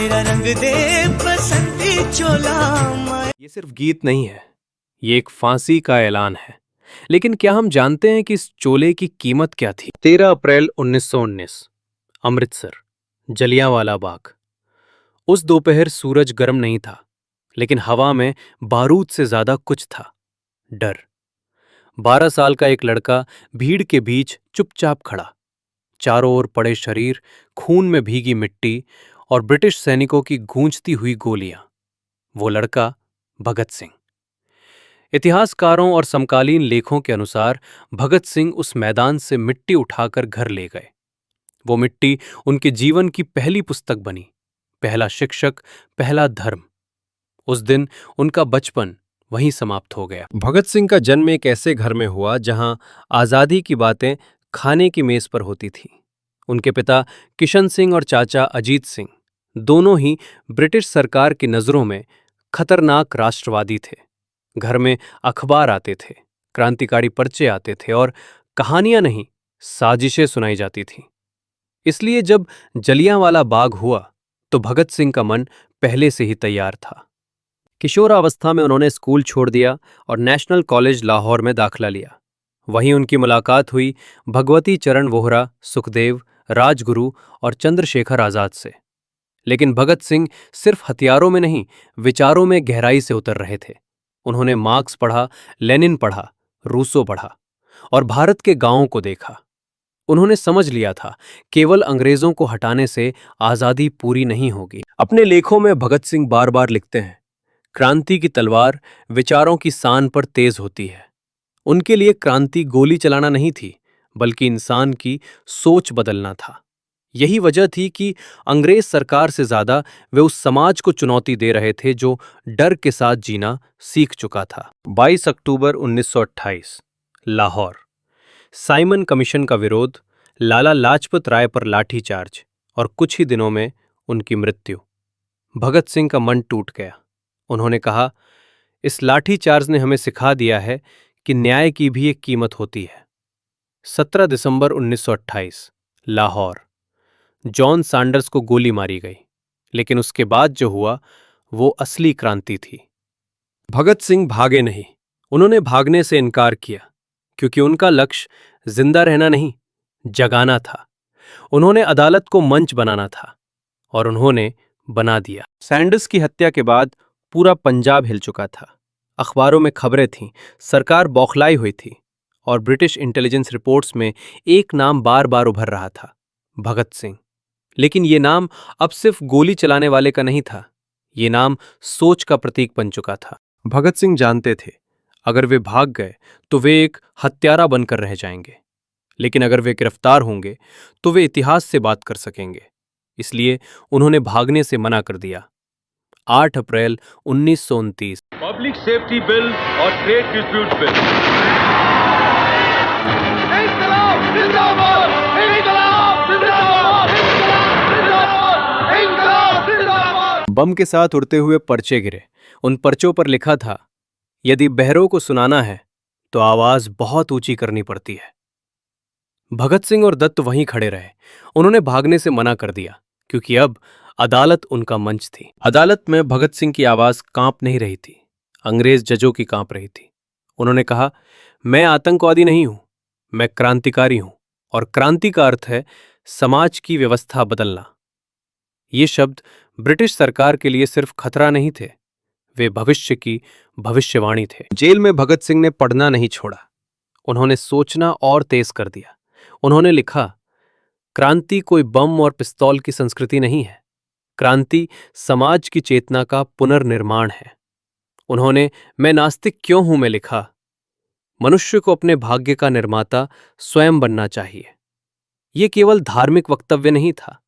मेरा रंग दे बसंती चोला। ये सिर्फ गीत नहीं है, ये एक फांसी का ऐलान है। लेकिन क्या हम जानते हैं कि इस चोले की कीमत क्या थी? 13 अप्रैल 1919, अमृतसर, जलियांवाला बाग। उस दोपहर सूरज गर्म नहीं था, लेकिन हवा में बारूद से ज्यादा कुछ था, डर। 12 साल का एक लड़का भीड़ के बीच चुपचाप खड़ा, चारों ओर पड़े शरीर, खून में भीगी मिट्टी और ब्रिटिश सैनिकों की गूंजती हुई गोलियां। वो लड़का भगत सिंह। इतिहासकारों और समकालीन लेखों के अनुसार भगत सिंह उस मैदान से मिट्टी उठाकर घर ले गए। वो मिट्टी उनके जीवन की पहली पुस्तक बनी, पहला शिक्षक, पहला धर्म। उस दिन उनका बचपन वहीं समाप्त हो गया। भगत सिंह का जन्म एक ऐसे घर में हुआ जहां आजादी की बातें खाने की मेज पर होती थीं। उनके पिता किशन सिंह और चाचा अजीत सिंह दोनों ही ब्रिटिश सरकार की नजरों में खतरनाक राष्ट्रवादी थे। घर में अखबार आते थे, क्रांतिकारी पर्चे आते थे और कहानियां नहीं, साजिशें सुनाई जाती थीं। इसलिए जब जलियांवाला बाग हुआ तो भगत सिंह का मन पहले से ही तैयार था। किशोरावस्था में उन्होंने स्कूल छोड़ दिया और नेशनल कॉलेज लाहौर में दाखिला लिया। वहीं उनकी मुलाकात हुई भगवती चरण वोहरा, सुखदेव, राजगुरु और चंद्रशेखर आजाद से। लेकिन भगत सिंह सिर्फ हथियारों में नहीं, विचारों में गहराई से उतर रहे थे। उन्होंने मार्क्स पढ़ा, लेनिन पढ़ा, रूसो पढ़ा और भारत के गांवों को देखा। उन्होंने समझ लिया था, केवल अंग्रेजों को हटाने से आजादी पूरी नहीं होगी। अपने लेखों में भगत सिंह बार बार लिखते हैं, क्रांति की तलवार विचारों की सान पर तेज होती है। उनके लिए क्रांति गोली चलाना नहीं थी, बल्कि इंसान की सोच बदलना था। यही वजह थी कि अंग्रेज सरकार से ज्यादा वे उस समाज को चुनौती दे रहे थे जो डर के साथ जीना सीख चुका था। 22 अक्टूबर 1928, लाहौर। साइमन कमीशन का विरोध, लाला लाजपत राय पर लाठीचार्ज और कुछ ही दिनों में उनकी मृत्यु। भगत सिंह का मन टूट गया। उन्होंने कहा, इस लाठीचार्ज ने हमें सिखा दिया है कि न्याय की भी एक कीमत होती है। 17 दिसंबर 1928, लाहौर। जॉन सैंडर्स को गोली मारी गई, लेकिन उसके बाद जो हुआ वो असली क्रांति थी। भगत सिंह भागे नहीं, उन्होंने भागने से इनकार किया, क्योंकि उनका लक्ष्य जिंदा रहना नहीं, जगाना था। उन्होंने अदालत को मंच बनाना था और उन्होंने बना दिया। सैंडर्स की हत्या के बाद पूरा पंजाब हिल चुका था। अखबारों में खबरें थीं, सरकार बौखलाई हुई थी और ब्रिटिश इंटेलिजेंस रिपोर्ट्स में एक नाम बार बार उभर रहा था, भगत सिंह। लेकिन ये नाम अब सिर्फ गोली चलाने वाले का नहीं था, ये नाम सोच का प्रतीक बन चुका था। भगत सिंह जानते थे, अगर वे भाग गए तो वे एक हत्यारा बनकर रह जाएंगे, लेकिन अगर वे गिरफ्तार होंगे तो वे इतिहास से बात कर सकेंगे। इसलिए उन्होंने भागने से मना कर दिया। 8 अप्रैल 1929, पब्लिक सेफ्टी बिल और ट्रेड डिस्प्यूट बिल। बम के साथ उड़ते हुए पर्चे गिरे। उन पर्चों पर लिखा था, यदि बहरों को सुनाना है तो आवाज बहुत ऊंची करनी पड़ती है। भगत सिंह और दत्त वहीं खड़े रहे। उन्होंने भागने से मना कर दिया, क्योंकि अब अदालत उनका मंच थी। अदालत में भगत सिंह की आवाज कांप नहीं रही थी, अंग्रेज जजों की कांप रही थी। उन्होंने कहा, मैं आतंकवादी नहीं हूं, मैं क्रांतिकारी हूं, और क्रांति का अर्थ है समाज की व्यवस्था बदलना। ये शब्द ब्रिटिश सरकार के लिए सिर्फ खतरा नहीं थे, वे भविष्य की भविष्यवाणी थे। जेल में भगत सिंह ने पढ़ना नहीं छोड़ा, उन्होंने सोचना और तेज कर दिया। उन्होंने लिखा, क्रांति कोई बम और पिस्तौल की संस्कृति नहीं है, क्रांति समाज की चेतना का पुनर्निर्माण है। उन्होंने मैं नास्तिक क्यों हूं में लिखा, मनुष्य को अपने भाग्य का निर्माता स्वयं बनना चाहिए। ये केवल धार्मिक वक्तव्य नहीं था,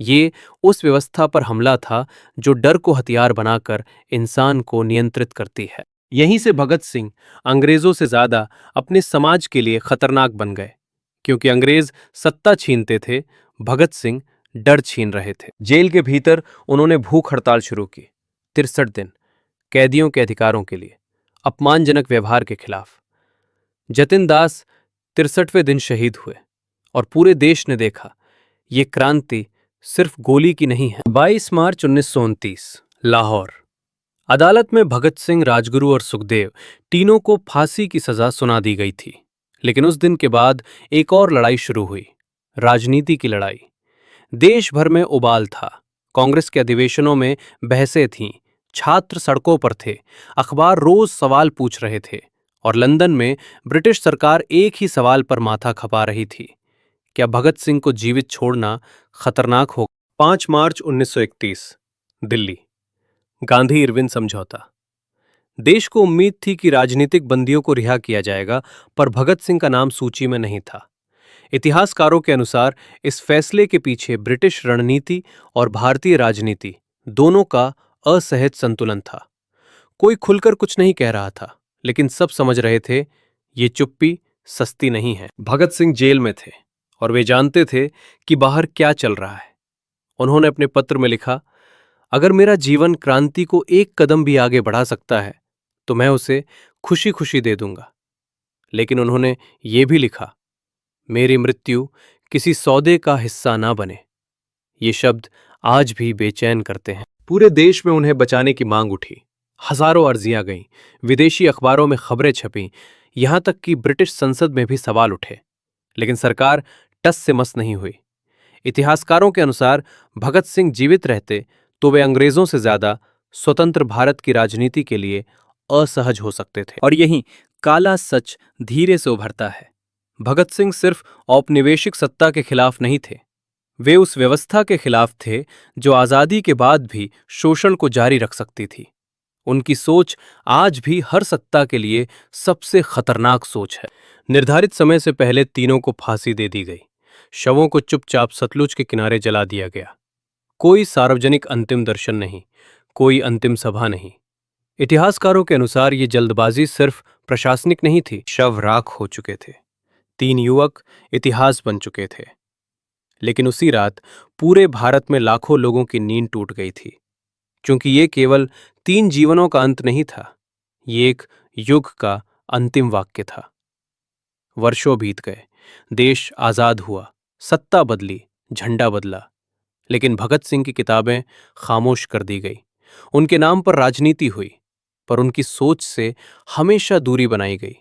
ये उस व्यवस्था पर हमला था जो डर को हथियार बनाकर इंसान को नियंत्रित करती है। यहीं से भगत सिंह अंग्रेजों से ज्यादा अपने समाज के लिए खतरनाक बन गए, क्योंकि अंग्रेज सत्ता छीनते थे, भगत सिंह डर छीन रहे थे। जेल के भीतर उन्होंने भूख हड़ताल शुरू की, 63 दिन, कैदियों के अधिकारों के लिए, अपमानजनक व्यवहार के खिलाफ। जतिन दास 63वें दिन शहीद हुए और पूरे देश ने देखा, ये क्रांति सिर्फ गोली की नहीं है। 22 मार्च 1929 लाहौर। अदालत में भगत सिंह, राजगुरु और सुखदेव तीनों को फांसी की सजा सुना दी गई थी। लेकिन उस दिन के बाद एक और लड़ाई शुरू हुई, राजनीति की लड़ाई। देश भर में उबाल था। कांग्रेस के अधिवेशनों में बहसें थीं, छात्र सड़कों पर थे, अखबार रोज सवाल पूछ रहे थे और लंदन में ब्रिटिश सरकार एक ही सवाल पर माथा खपा रही थी, क्या भगत सिंह को जीवित छोड़ना खतरनाक हो। 5 मार्च 1931 दिल्ली। गांधी इरविन समझौता। देश को उम्मीद थी कि राजनीतिक बंदियों को रिहा किया जाएगा, पर भगत सिंह का नाम सूची में नहीं था। इतिहासकारों के अनुसार इस फैसले के पीछे ब्रिटिश रणनीति और भारतीय राजनीति दोनों का असहज संतुलन था। कोई खुलकर कुछ नहीं कह रहा था, लेकिन सब समझ रहे थे ये चुप्पी सस्ती नहीं है। भगत सिंह जेल में थे और वे जानते थे कि बाहर क्या चल रहा है। उन्होंने अपने पत्र में लिखा, अगर मेरा जीवन क्रांति को एक कदम भी आगे बढ़ा सकता है तो मैं उसे खुशी खुशी दे दूंगा। लेकिन उन्होंने ये भी लिखा, मेरी मृत्यु किसी सौदे का हिस्सा ना बने। ये शब्द आज भी बेचैन करते हैं। पूरे देश में उन्हें बचाने की मांग उठी। हजारों अर्जियां गईं, विदेशी अखबारों में खबरें छपीं, यहां तक कि ब्रिटिश संसद में भी सवाल उठे। लेकिन सरकार टस से मस नहीं हुई। इतिहासकारों के अनुसार भगत सिंह जीवित रहते तो वे अंग्रेजों से ज्यादा स्वतंत्र भारत की राजनीति के लिए असहज हो सकते थे। और यही काला सच धीरे से उभरता है। भगत सिंह सिर्फ औपनिवेशिक सत्ता के खिलाफ नहीं थे, वे उस व्यवस्था के खिलाफ थे जो आजादी के बाद भी शोषण को जारी रख सकती थी। उनकी सोच आज भी हर सत्ता के लिए सबसे खतरनाक सोच है। निर्धारित समय से पहले तीनों को फांसी दे दी गई। शवों को चुपचाप सतलुज के किनारे जला दिया गया। कोई सार्वजनिक अंतिम दर्शन नहीं, कोई अंतिम सभा नहीं। इतिहासकारों के अनुसार ये जल्दबाजी सिर्फ प्रशासनिक नहीं थी, शव राख हो चुके थे। 3 युवक इतिहास बन चुके थे। लेकिन उसी रात पूरे भारत में लाखों लोगों की नींद टूट गई थी, क्योंकि ये केवल 3 जीवनों का अंत नहीं था, ये एक युग का अंतिम वाक्य था। वर्षों बीत गए, देश आजाद हुआ, सत्ता बदली, झंडा बदला, लेकिन भगत सिंह की किताबें खामोश कर दी गई। उनके नाम पर राजनीति हुई, पर उनकी सोच से हमेशा दूरी बनाई गई।